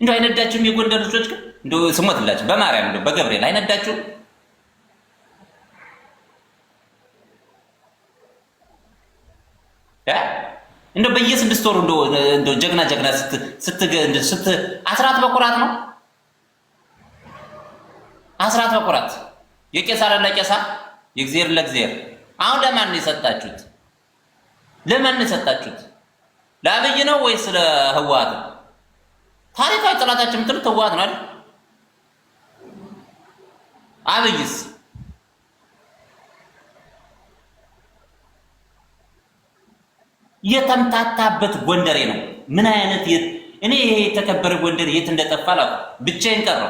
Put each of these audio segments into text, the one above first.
እንደው አይነዳችሁም? የጎንደር ልጆች ግን እንደው ስሞትላችሁ በማርያም እንደው በገብርኤል አይነዳችሁም? እንደው በየ6 ወሩ እንደው ጀግና ስት አስራት በኩራት ነው። አስራት በኩራት የቄሳር ለቄሳር የእግዚአብሔር ለእግዚአብሔር። አሁን ለማን የሰጣችሁት? ለማን የሰጣችሁት? ለአብይ ነው ወይስ ለህወሓት? ታሪካዊ ጠላታችን የምትሉት ህወሓት ነው አይደል? አብይስ የተምታታበት ጎንደሬ ነው። ምን አይነት እኔ ይሄ የተከበረ ጎንደሬ የት እንደጠፋ አላውቅም። ብቻዬን ቀረው።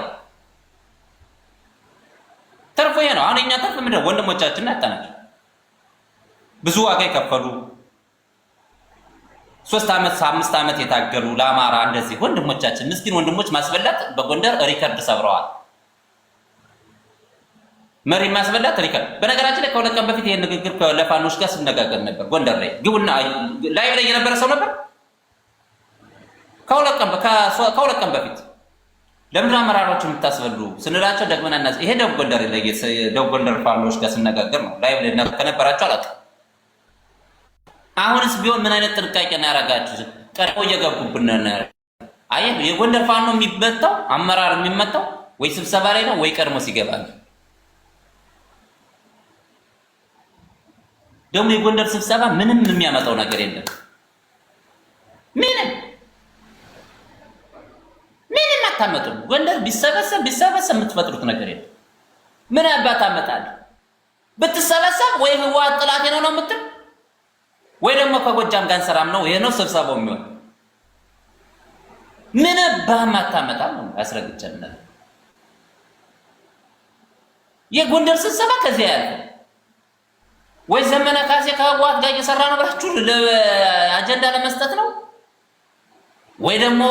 ተርፎ ይሄ ነው። አሁን እኛ ተርፍ ምንድነው? ወንድሞቻችንን አጣናቸው። ብዙ ዋጋ የከፈሉ 3 ዓመት 5 ዓመት የታገሉ ለአማራ እንደዚህ ወንድሞቻችን ምስኪን ወንድሞች ማስበላት በጎንደር ሪከርድ ሰብረዋል። መሪ ማስበላት ሪከርድ። በነገራችን ላይ ከሁለት ቀን በፊት ይሄን ንግግር ከለፋኖች ጋር ስነጋገር ነበር። ጎንደር ላይ ግቡና ላይቭ ላይ የነበረ ሰው ነበር። ከሁለት ቀን በፊት ለምድር አመራሮች የምታስበሉ ስንላቸው ደግመና ይሄ ደቡብ ጎንደር ላይ ደቡብ ጎንደር ፋኖች ጋር ስነጋገር ነው። ላይቭ ላይ ከነበራቸው አላውቅም። አሁንስ ቢሆን ምን አይነት ጥንቃቄ ነው ያደረጋችሁ? ቀድሞ እየገቡብን ነው። አይ የጎንደር ፋኖ የሚመታው አመራር የሚመታው ወይ ስብሰባ ላይ ነው ወይ ቀድሞ ሲገባ ነው። ደግሞ የጎንደር ስብሰባ ምንም የሚያመጣው ነገር የለም። ምንም አታመጡም። ጎንደር ቢሰበሰብ የምትፈጥሩት ነገር የለም። ምን አባት አመጣል? ብትሰበሰብ ወይ ህወሓት ጥላቴ ነው የምትል ወይ ደግሞ ከጎጃም ጋር ሰላም ነው። ይሄ ነው ስብሰባው የሚሆን። ምን አባም አታመጣም ነው ያስረግጨናል። የጎንደር ስብሰባ ከዚህ ያለ ወይ ዘመነ ካሴ ከህወሓት ጋር እየሰራ ነው ብላችሁ ለአጀንዳ ለመስጠት ነው ወይ ደግሞ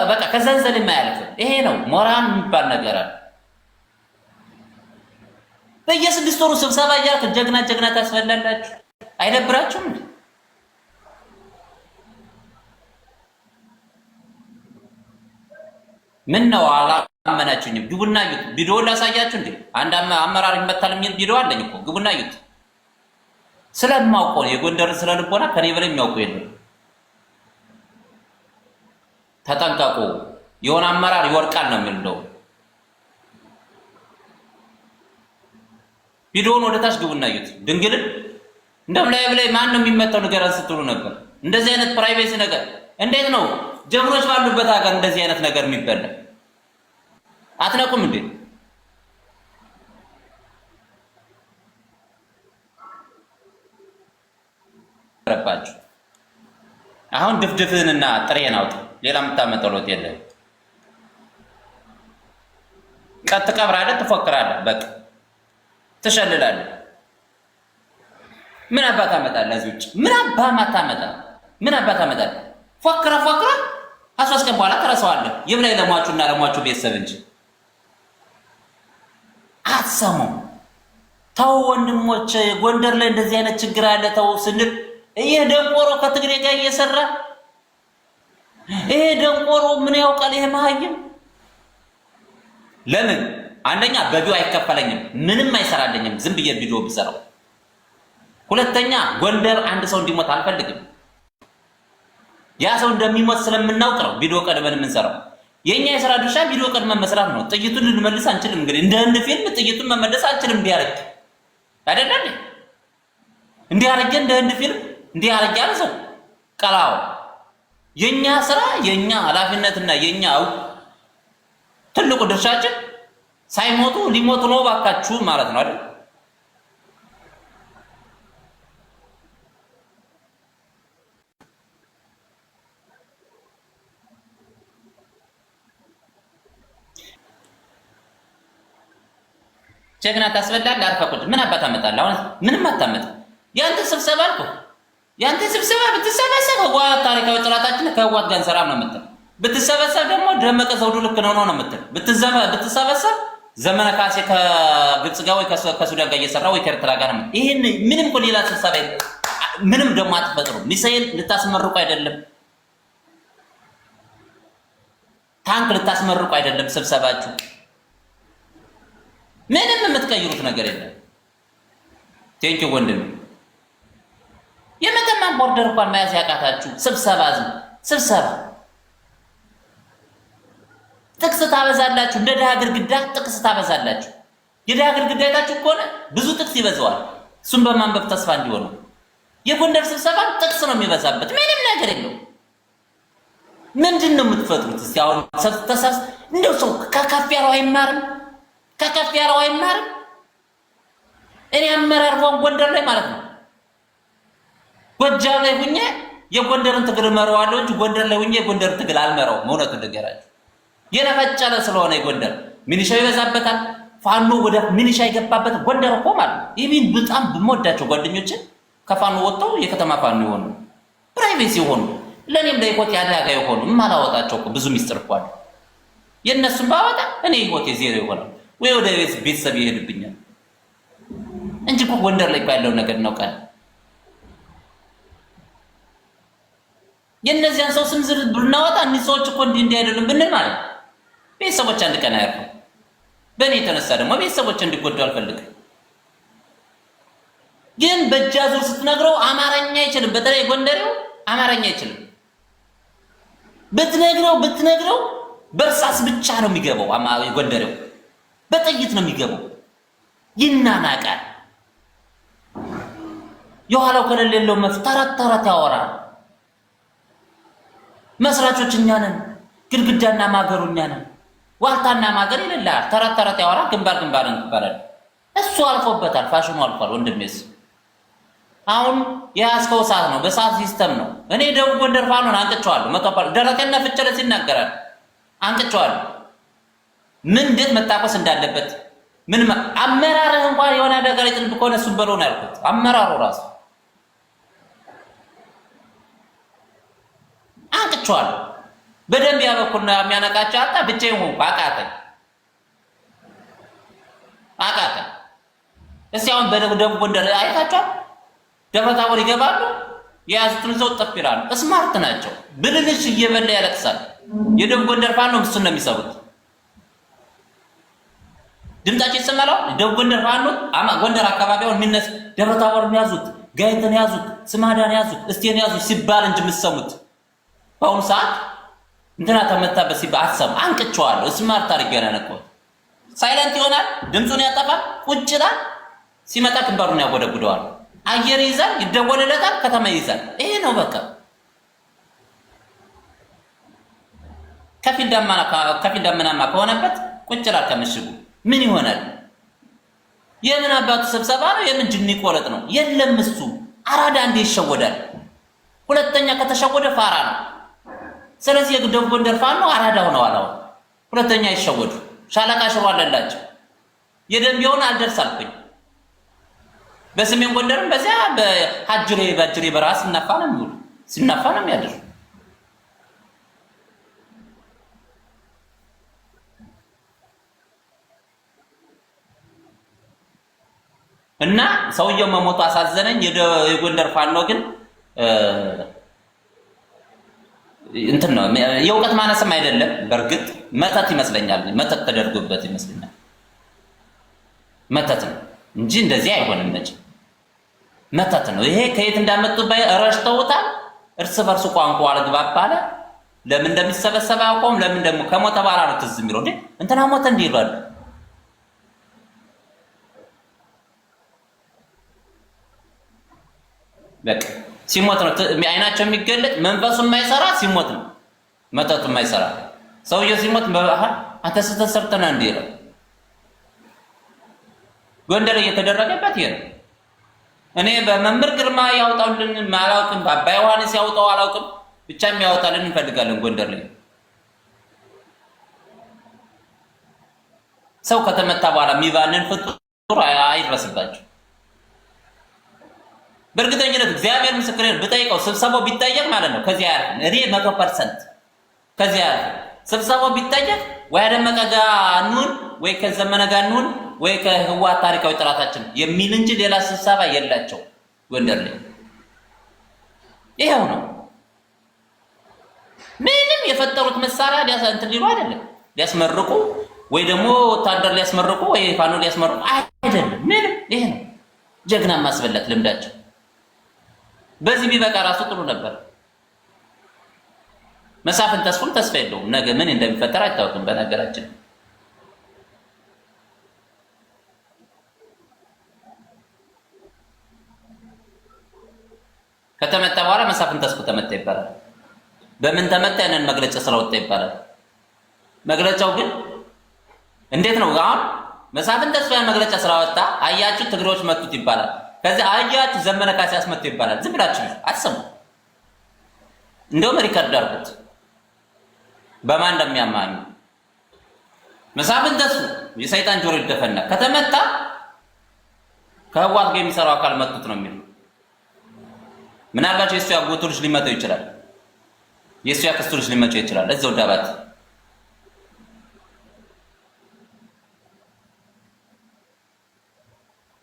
በቃ ከዘንዘል የማያልፍ ይሄ ነው ሞራን የሚባል ነገር አለ። በየ6 ወሩ ስብሰባ እያልክ ጀግና ታስፈላላችሁ። አይደብራችሁም? ምን ነው አላመናችሁኝም? ግቡና እዩት። ቪዲዮ ላሳያችሁ እንዴ? አንድ አመራር ይመታል የሚል ቪዲዮ አለኝ እኮ። ግቡና እዩት። ስለማውቀው የጎንደር ስለልቦና ከኔ በላይ የሚያውቀው የለም። ተጠንቀቁ። የሆነ አመራር ይወርቃል ነው የሚለው። ቪዲዮውን ወደ ታች ግቡና እዩት። ድንግልን እንደም ላይ ማን ነው የሚመታው ነገር አንስተሉ ነበር። እንደዚህ አይነት ፕራይቬሲ ነገር እንዴት ነው ጀግኖች ባሉበት ሀገር እንደዚህ አይነት ነገር የሚበላ? አትነቁም እንዴ? ረባችሁ አሁን ድፍድፍንና ጥሬን አውጥ። ሌላ የምታመጣው ሎት የለም። ቀጥ ቀብራለህ፣ ትፎክራለህ፣ በቃ ትሸልላለህ። ምን አባት አመጣለህ? እዚህ ውጭ ምን አባም አታመጣም። ምን አባት አመጣለህ? ፎክራ 13 ቀን በኋላ ተረሳዋለህ። ይብላኝ ለሟቹና ለሟቹ ቤተሰብ እንጂ አትሰሙም። ተው ወንድሞች፣ ጎንደር ላይ እንደዚህ አይነት ችግር አለ ተው ስንል ይሄ ደንቆሮ ከትግሬ ጋር እየሰራ ይሄ ደንቆሮ ምን ያውቃል? ይሄ መሀይም ለምን አንደኛ በቢው አይከፈለኝም፣ ምንም አይሰራልኝም፣ ዝም ብዬ ቪዲዮ ብሰራው። ሁለተኛ ጎንደር አንድ ሰው እንዲሞት አልፈልግም። ያ ሰው እንደሚሞት ስለምናውቅ ነው ቪዲዮ ቀድመን የምንሰራው። የኛ የሥራ ድርሻ ቪዲዮ ቀድመን መስራት ነው። ጥይቱን ልንመልስ አንችልም። እንግዲህ እንደ ህንድ ፊልም ጥይቱን መመለስ አንችልም። እንዲያረግ አይደለም እንዲያረግ እንደ ህንድ ፊልም እንዲያረግ ያለ ሰው ቀላው። የኛ ስራ የኛ ኃላፊነትና የኛ ትልቁ ድርሻችን ሳይሞቱ ሊሞቱ ነው ባካችሁ ማለት ነው አይደል? ጀግና ታስበላለህ። አርፈቁት። ምን አባት አመጣለህ? አሁን ምንም አታመጣ። ያንተ ስብሰባ አልኩ። ያንተ ስብሰባ ብትሰበሰብ ህወሓት ታሪካዊ ጥላታችን ከህወሓት ጋር ሰላም ነው የምትል። ብትሰበሰብ ደግሞ ደመቀ ዘውዱ ልክ ነው የምትል። ብትሰበሰብ ዘመነ ካሴ ከግብጽ ጋር ወይ ከሱዳን ጋር እየሰራ ወይ ከኤርትራ ጋር ነው። ይሄን ምንም እኮ ሌላ ስብሰባ ምንም ደግሞ አትፈጥሩ። ሚሳኤል ልታስመርቁ አይደለም። ታንክ ልታስመርቁ አይደለም ስብሰባችሁ። ምንም የምትቀይሩት ነገር የለም። ቴንኪ ወንድም የመተማን ቦርደር እንኳን መያዝ ያቃታችሁ ስብሰባ ጥቅስ ታበዛላችሁ። እንደ ድሃ ግድግዳ ጥቅስ ታበዛላችሁ። የድሃ ግድግዳ አይታችሁ ከሆነ ብዙ ጥቅስ ይበዛዋል። እሱም በማንበብ ተስፋ እንዲሆኑ የጎንደር ስብሰባ ጥቅስ ነው የሚበዛበት። ምንም ነገር የለው። ምንድን ነው የምትፈጥሩት? እስቲ አሁን ተሳስ እንደው ሰው ከከፍ ያለው አይማርም። እኔ አመራር ጎንደር ላይ ማለት ነው ጎጃም ላይ ሁኜ የጎንደርን ትግል መረዋለሁ እንጂ ጎንደር ላይ ሁኜ የጎንደርን ትግል አልመራውም። እውነቱን ልንገራችሁ የነፈጨለ ስለሆነ የጎንደር ሚኒሻው ይበዛበታል። ፋኖ ወደ ሚኒሻ ይገባበት ጎንደር እኮ ማለት ነው። ይሄን በጣም በመወዳቸው ጓደኞቼ ከፋኖ ወጥተው የከተማ ፋኖ ይሆኑ ፕራይቬሲ ይሆኑ ለኔም ለይቆት ያዳጋ ይሆኑ ማላወጣቸው እኮ ብዙ ሚስጥር እኮ አለ። የነሱን ባወጣ እኔ ይቆት ዜሮ ይሆናል ወይ ወደ ቤተሰብ ይሄድብኛል እንጂ እኮ ጎንደር ላይ ያለው ነገር ነው ቃል የነዚያን ሰው ስም ዝርዝር ብናወጣ እነዚህ ሰዎች እኮ እንዲህ አይደሉም ብንል ማለት ቤተሰቦች አንድ ቀን አያርፉ። በእኔ የተነሳ ደግሞ ቤተሰቦች እንዲጎዱ አልፈልግም። ግን በእጃዙር ስትነግረው አማርኛ አይችልም። በተለይ ጎንደሬው አማርኛ አይችልም። ብትነግረው በእርሳስ ብቻ ነው የሚገባው። ጎንደሬው በጥይት ነው የሚገባው። ይናናቃል። የኋላው ከሌለ የለው ተረት ያወራል። መስራቾች እኛ ነን፣ ግድግዳና ማገሩ እኛ ነን፣ ዋልታና ማገር ይልላል። ተረት ያወራል። ግንባር ይባላል። እሱ አልፎበታል። ፋሽኑ አልፏል ወንድሜስ። አሁን የያዝከው ሰዓት ነው፣ በሰዓት ሲስተም ነው። እኔ ደቡብ ጎንደር ፋኖን አንቅቼዋለሁ። ደረቀና ፍጨለት ይናገራል። አንቅቼዋለሁ። ምን እንዴት መታቆስ እንዳለበት ምን አመራርህ እንኳን የሆነ ነገር ይጥልብ ከሆነ እሱን በለው ነው ያልኩት። አመራሩ ራሱ አንቅቼዋለሁ። በደንብ ያበኩል ነው የሚያነቃቸው። አጣ ብቻዬን ሆንኩ። አቃተኝ። እስቲ አሁን በደቡብ ጎንደር አይታችኋል። ደብረ ታቦር ይገባሉ። የያዙትን ሰው ጠፍ ይላሉ። ስማርት ናቸው። ብልልሽ እየበላ ያለቅሳል። የደቡብ ጎንደር ፋኖ እሱን ነው የሚሰሩት። ድምጣቸው ይሰማል። ደቡብ ጎንደር ፋኖ ጎንደር አካባቢውን የሚነስ ደብረ ታቦርን ያዙት፣ ጋይንትን ያዙት፣ ስማዳን ያዙት፣ እስቴን ያዙት ሲባል እንጂ የምትሰሙት በአሁኑ ሰዓት እንትና ተመታበት ሲባል አትሰሙ። አንቅቼዋለሁ። ስማርት አድርጌ ነው ያነቃሁት። ሳይለንት ይሆናል። ድምፁን ያጠፋል። ቁጭ ይላል። ሲመጣ ግንባሩን ያጎደጉደዋል። አየር ይይዛል። ይደወልለታል። ከተማ ይይዛል። ይሄ ነው በቃ። ከፊል ደመናማ ከሆነበት ቁጭ ይላል ከምሽጉ። ምን ይሆናል? የምን አባቱ ስብሰባ ነው? የምን ጅኒ ቆረጥ ነው? የለም እሱ አራዳ እንዴ ይሸወዳል። ሁለተኛ ከተሸወደ ፋራ ነው። ስለዚህ የደቡብ ጎንደር ፋኖ አራዳ ሆነዋል። አሁን ሁለተኛ ይሸወዱ። ሻለቃ ሽሮ አለላቸው። የደንቢውን አልደርሳልኩኝ። በሰሜን ጎንደርም በዚያ በአጅሬ በረሃ ሲናፋ ነው የሚያድር። እና ሰውየው መሞቱ አሳዘነኝ። የጎንደር ፋኖ ግን እንትን ነው የእውቀት ማነስም አይደለም። በእርግጥ መተት ይመስለኛል። መተት ተደርጎበት ይመስለኛል። መተት ነው እንጂ እንደዚህ አይሆንም። መተት ነው ይሄ። ከየት እንዳመጡት ረሽተውታል። እርስ በርሱ ቋንቋ አልግባባ አለ። ለምን እንደሚሰበሰብ አያውቀውም። ለምን ደግሞ ከሞተ በኋላ ነው ትዝ የሚለው። እንትና ሞተ እንዲህ ይላሉ። በቃ ሲሞት ነው አይናቸው የሚገለጥ። መንፈሱ የማይሰራ ሲሞት ነው መተቱ የማይሰራ። ሰውየው ሲሞት በባህል አንተ ስተሰርተና እንዲህ ይላል። ጎንደር እየተደረገበት ይሄ ነው። እኔ በመምህር ግርማ ያውጣልን አላውቅም፣ በአባ ዮሐንስ ያውጣው አላውቅም። ብቻ የሚያወጣልን እንፈልጋለን። ጎንደር ላይ ሰው ከተመታ በኋላ የሚባንን ፍጡር አይድረስባቸው። በእርግጠኝነት እግዚአብሔር ምስክሬን ብጠይቀው ስብሰባው ቢጠየቅ ማለት ነው ከዚያ ያርፍ። እኔ 100% ከዚያ ያርፍ። ስብሰባው ቢጠየቅ ወይ ደመቀ ጋር እንሁን ወይ ከዘመነ ጋር እንሁን ወይ ከህወሓት ታሪካዊ ጥላታችን የሚል እንጂ ሌላ ስብሰባ የላቸው ጎንደር ላይ። ይሄው ነው። ምንም ምንም የፈጠሩት መሳሪያ እንትን ሊሉ አይደለም፣ ሊያስመርቁ ወይ ደግሞ ወታደር ሊያስመርቁ ወይ ፋኖ ሊያስመርቁ አይደለም። ምንም ይሄ ነው ጀግና ማስበላት ልምዳቸው። በዚህ ቢበቃ ራሱ ጥሩ ነበር። መሳፍንት ተስፉም ተስፋ የለውም። ነገ ምን እንደሚፈጠር አይታወቅም። በነገራችን ከተመታ በኋላ መሳፍንት ተስፉ ተመታ ይባላል። በምን ተመታ? ያንን መግለጫ ስለወጣ ይባላል። መግለጫው ግን እንዴት ነው? አሁን መሳፍንት ተስፋ መግለጫ ስላወጣ አያችሁ ትግሬዎች መቱት ይባላል። ከዚህ አያችሁ ዘመነ ካሴ አስመቱ ይባላል። ዝም ብላችሁ አትሰሙ። እንደውም ሪከርድ አድርጉት በማን እንደሚያማኙ። መሳፍንት ተስፉ የሰይጣን ጆሮ ይደፈና ከተመታ ከህዋት ጋር የሚሰራው አካል መቱት ነው የሚለው። ምናልባት የእሱ ያጎቱ ልጅ ሊመተው ይችላል። የእሱ ያክስቱ ልጅ ሊመተው ይችላል። እዛው ዳባት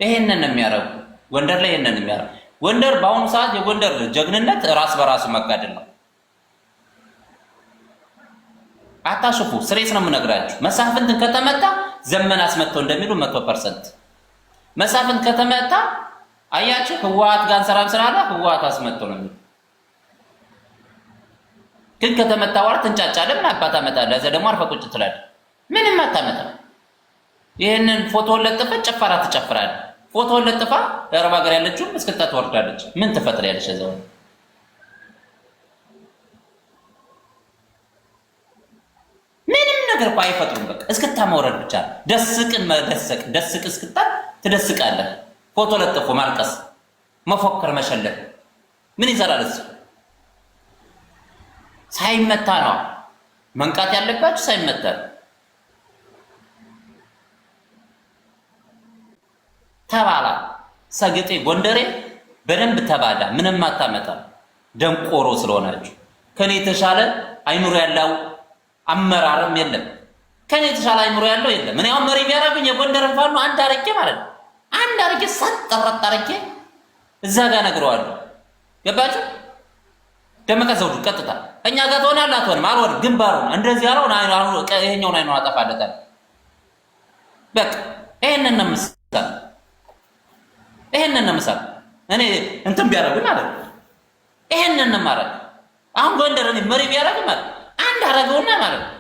ይሄንን ነው የሚያረጉ። ጎንደር ላይ ይሄንን የሚያረጉ ጎንደር በአሁኑ ሰዓት የጎንደር ጀግንነት ራስ በራሱ መጋደል ነው። አታሽፉ። ስሬስ ነው የምነግራችሁ። መሳፍንትን ከተመታ ዘመን አስመተው እንደሚሉ 100% መሳፍንት ከተመታ አያችሁ ህዋት ጋር ሰላም ስላለ ህዋት አስመተው ነው የሚሉ። ግን ከተመታ በኋላ ትንጫጫለህ። ምን አባታ መጣ ለዛ ደግሞ አርፈህ ቁጭ ትላለህ። ምንም አታመጣ። ይሄንን ፎቶ ለጥፈ ጨፈራ ትጨፍራለህ። ፎቶ ለጥፋ የአረብ ሀገር ያለችው እስክታ ትወርዳለች። ምን ትፈጥሪያለሽ እዛው? ምንም ነገር እኮ አይፈጥሩም። በቃ እስክታ መውረድ ብቻ። ደስቅን መደሰቅ ደስቅ እስክታ ትደስቃለህ። ፎቶ ለጥፎ ማልቀስ፣ መፎከር፣ መሸለል ምን ይሰራል እሱ? ሳይመታ ነው መንቃት ያለባችሁ። ሳይመታ ተባላ ሰገጤ ጎንደሬ በደንብ ተባዳ። ምንም አታመጣ ደንቆሮ ስለሆናችሁ። ከኔ የተሻለ አይምሮ ያለው አመራርም የለም። ከኔ የተሻለ አይምሮ ያለው የለም። እኔ አሁን መሪ ቢያደርጉኝ የጎንደርን ፋኖ አንድ አርቄ ማለት ነው አንድ አርቄ ሰጠረጥ አርቄ እዛ ጋር ነግረዋለሁ። ገባችሁ? ደመቀ ዘውዱ ቀጥታ እኛ ጋር ትሆናለህ አትሆንም? አልሆንም። ግንባሩን እንደዚህ ያለውን ይሄኛውን አይኑን አጠፋለታል። በቃ ይሄንን ነው የምሰራው። ይሄንን ነው የምሰራው። እኔ እንትን ቢያደርጉ ማለት ነው ይሄንን ነው ማለት። አሁን ጎንደር እኔ መሪ ቢያደርጉ ማለት አንድ አደረገውና ማለት ነው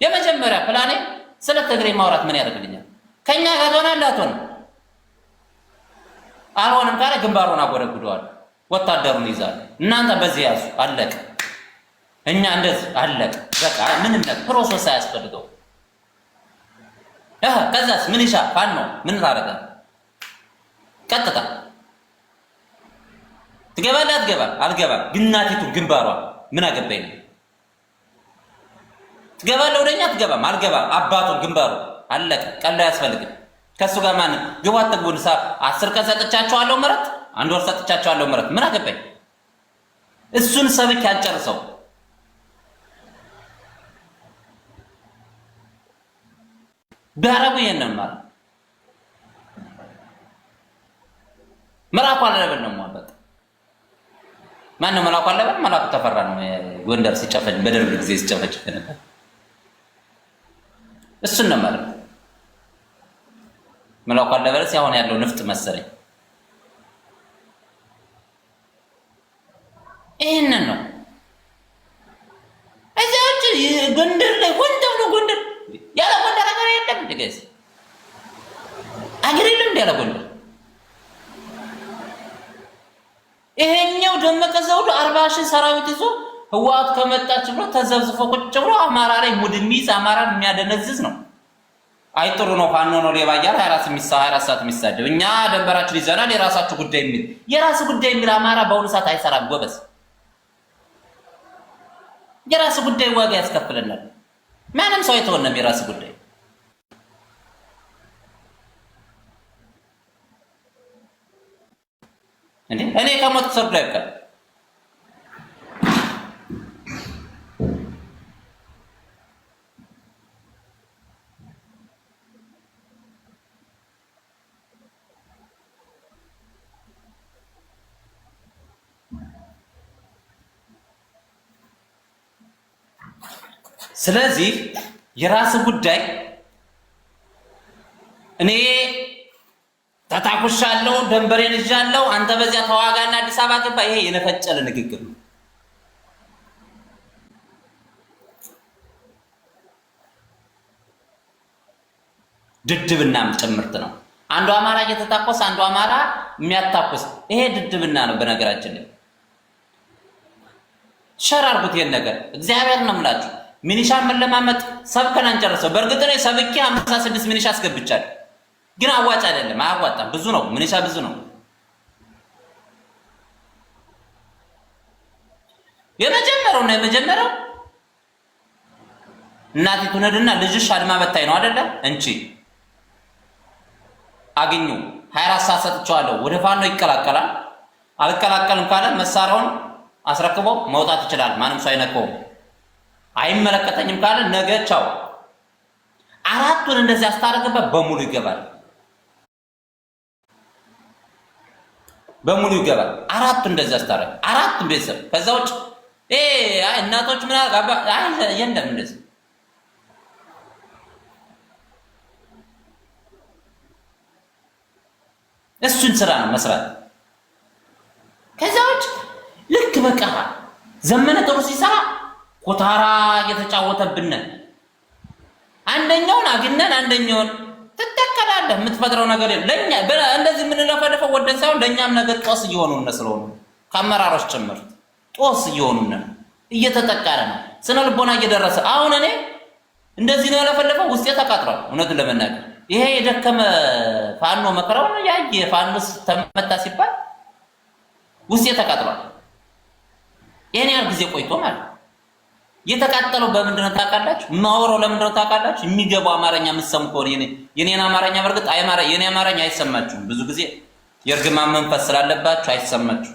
የመጀመሪያ ፕላኔ ስለ ትግሬ ማውራት ምን ያደርግልኛል? ከኛ ጋር ትሆናለህ አትሆንም? አልሆንም ካለ ግንባሩን አጎደጉደዋል። ወታደሩን ይዛል። እናንተ በዚህ ያዙ። አለቀ። እኛ እንደዚህ አለቀ። በቃ ምንም ነገር ፕሮሰስ አያስፈልገው። ከዛስ ምን ይሻ ፋኖ ምን ታረጋለህ? ቀጥታ ትገባለህ። አትገባም? አልገባም። ግናቲቱ ግንባሯ ምን አገባኝ ነው። ትገባለህ ወደኛ? አትገባም? አልገባም። አባቱን ግንባሩ አለቀ። ቀላ አያስፈልግም። ከሱ ጋር ማን ግባት ተጉን 10 ቀን ሰጥቻቸዋለሁ ምረት 1 ወር ሰጥቻቸዋለሁ ምረት ምን አገባኝ? እሱን ሰብክ ያልጨርሰው ዳራጉ የነን ማለት መላኩ አለበል ነው ማለት ማን ነው መላኩ አለበል? መላኩ ተፈራ ነው። ጎንደር ሲጨፈጭ በደርግ ጊዜ ሲጨፈጭ ነበር። እሱን ነው ማለት መላኩ አለበል ሲሆን ያለው ንፍጥ መሰለኝ። ይሄንን ነው እዛች ጎንደር ላይ ጎንደር ያለ ጎንደር አገር የለም። ድገስ አገር የለም ያለ ጎንደር። ይሄኛው ደመቀ ዘውዱ 40,000 ሰራዊት ይዞ ህዋት ከመጣች ብሎ ተዘብዝፎ ቁጭ ብሎ አማራ ላይ ሙድ የሚይዝ አማራን የሚያደነዝዝ ነው። አይጥሩ ነው ፋኖ ነው ሌባ እያለ 24 ሰዓት የሚሳደብ። እኛ ደንበራችን ይዘናል የራሳችሁ ጉዳይ የሚል የራሱ ጉዳይ የሚል አማራ በአሁኑ ሰዓት አይሰራም ጎበዝ። የራሱ ጉዳይ ዋጋ ያስከፍለናል። ማንም ሰው አይተወንም የራሱ ጉዳይ። እንዴ እኔ ከሞት ሰርዶ አይቀር ስለዚህ የራስ ጉዳይ እኔ ተታኩሻለሁ ደንበሬን ይዣለሁ አንተ በዚያ ተዋጋና አዲስ አበባ ገባ ይሄ የነፈጨለ ንግግር ነው። ድድብናም ጭምርት ነው። አንዱ አማራ እየተታኮሰ አንዱ አማራ የሚያታኮስ ይሄ ድድብና ነው። በነገራችን ላይ ሸራርጉት ይሄን ነገር እግዚአብሔር ነው የምላችሁ። ሚኒሻን መለማመጥ ሰብከን አንጨርሰው። በእርግጥ ነው ሰብኬ 56 ሚኒሻ አስገብቻለሁ፣ ግን አዋጭ አይደለም፣ አያዋጣም። ብዙ ነው ሚኒሻ ብዙ ነው። የመጀመሪያው እናቲቱ ነድና ልጅሽ አድማ በታይ ነው አይደለ? እንቺ አግኙ 24 ሰዓት ሰጥቼዋለሁ። ወደ ፋኖ ይቀላቀላል። አልቀላቀልም ካለ መሳሪያውን አስረክቦ መውጣት ይችላል። ማንም ሰው አይነካውም። አይመለከተኝም ካለ ነገ ቻው። አራቱን እንደዚህ አስታረቀበት በሙሉ ይገባል። አራቱ እንደዚህ አስታረቀ። አራቱን ቤተሰብ ከዛ ውጭ አይ እናቶች ምን አይ የለም እንደዚህ እሱን ስራ ነው መስራት። ከዛ ውጭ ልክ በቃ ዘመነ ጥሩ ሲሰራ ኮታራ እየተጫወተብን አንደኛውን አግነን አንደኛውን ትተከላለህ። የምትፈጥረው ነገር ለኛ እንደዚህ የምንለፈለፈው ወደን ሳይሆን ለኛም ነገር ጦስ እየሆኑን ስለሆነ ከአመራሮች ጭምር ጦስ እየሆኑን እየተጠቃረ ነው። ስነ ልቦና እየደረሰ አሁን እኔ እንደዚህ ነው ያለፈለፈው ውስጤ ተቃጥሯል። እውነቱን ለመናገር ይሄ የደከመ ፋኖ መከራው ነው ያየ ፋኖ ተመታ ሲባል ውስጤ ተቃጥሯል። የኔ ያህል ጊዜ ቆይቶ ማለት የተቃጠለው በምንድነው ታውቃላችሁ? ማወራው ለምንድነው ታውቃላችሁ? የሚገባው አማርኛ የምትሰሙ ከሆነ የኔን አማርኛ በርግጥ የኔ አማርኛ አይሰማችሁም። ብዙ ጊዜ የእርግማን መንፈስ ስላለባችሁ አይሰማችሁ።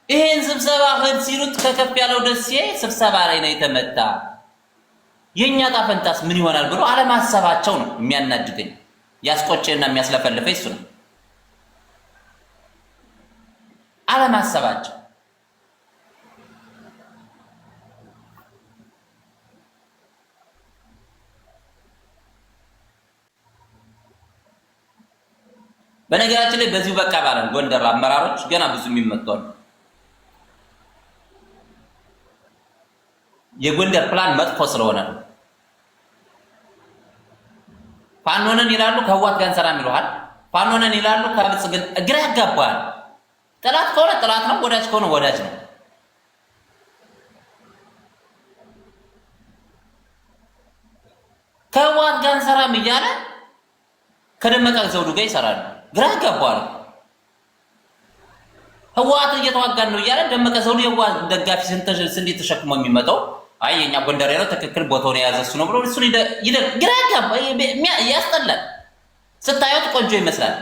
ይሄን ስብሰባ ሄድ ሲሉት ከከፍ ያለው ደሴ ስብሰባ ላይ ነው የተመታ። የኛ ጣፈንታስ ምን ይሆናል ብሎ አለማሰባቸው ነው የሚያናድገኝ። ያስቆጨና የሚያስለፈልፈኝ እሱ ነው። አለማሰባቸው በነገራችን ላይ በዚሁ በቃ ባለን ጎንደር አመራሮች ገና ብዙ የሚመጣው የጎንደር ፕላን መጥፎ ስለሆነ ነው። ፋኖነን ይላሉ ከዋት ጋር እንሰራም ይሉሃል። ፋኖነን ይላሉ ከብልጽግና ግራ ያጋባል። ጠላት ከሆነ ጠላት ነው፣ ወዳጅ ከሆነ ወዳጅ ነው። ከዋት ጋር እንሰራም እያለ ከደመቀ ዘውዱ ጋር ይሰራሉ። ግራ ያጋባል። ህዋት እየተዋጋን ነው እያለ ደመቀ ዘውዱ የዋት ደጋፊ ስንት ተሸክሞ የሚመጣው አይ የኛ ጎንደር ያለው ትክክል ቦታውን የያዘ እሱ ነው ብሎ እሱ ግራ ያጋባ ያስጠላል። ስታዩት ቆንጆ ይመስላል።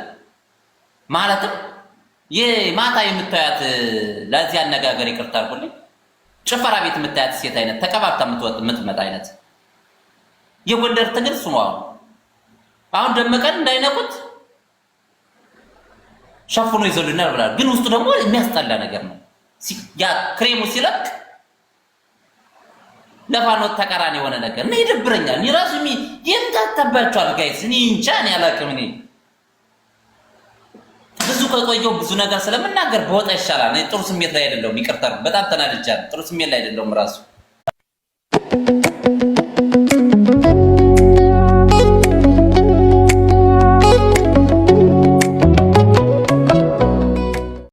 ማለትም የማታ የምታያት ለዚህ አነጋገር ይቅርታ አድርጉልኝ ጭፈራ ቤት የምታያት ሴት አይነት ተቀባብታ የምትመጣ አይነት የጎንደር ትግል እሱ ነው። አሁን ደመቀን እንዳይነቁት ሸፍኖ ይዘሉናል ብላል። ግን ውስጡ ደግሞ የሚያስጠላ ነገር ነው። ያ ክሬሙ ሲለቅ ለፋኖ ተቃራኒ የሆነ ነገር ነው። ይደብረኛል። ይራሱ ይምታታባቸዋል ጋይስ። እኔ እንጃ እኔ አላውቅም። እኔ ብዙ ከቆየው ብዙ ነገር ስለምናገር በወጣ ይሻላል። እኔ ጥሩ ስሜት ላይ አይደለሁም። ይቅርታ በጣም ተናድጃለሁ። ጥሩ ስሜት ላይ አይደለሁም ራሱ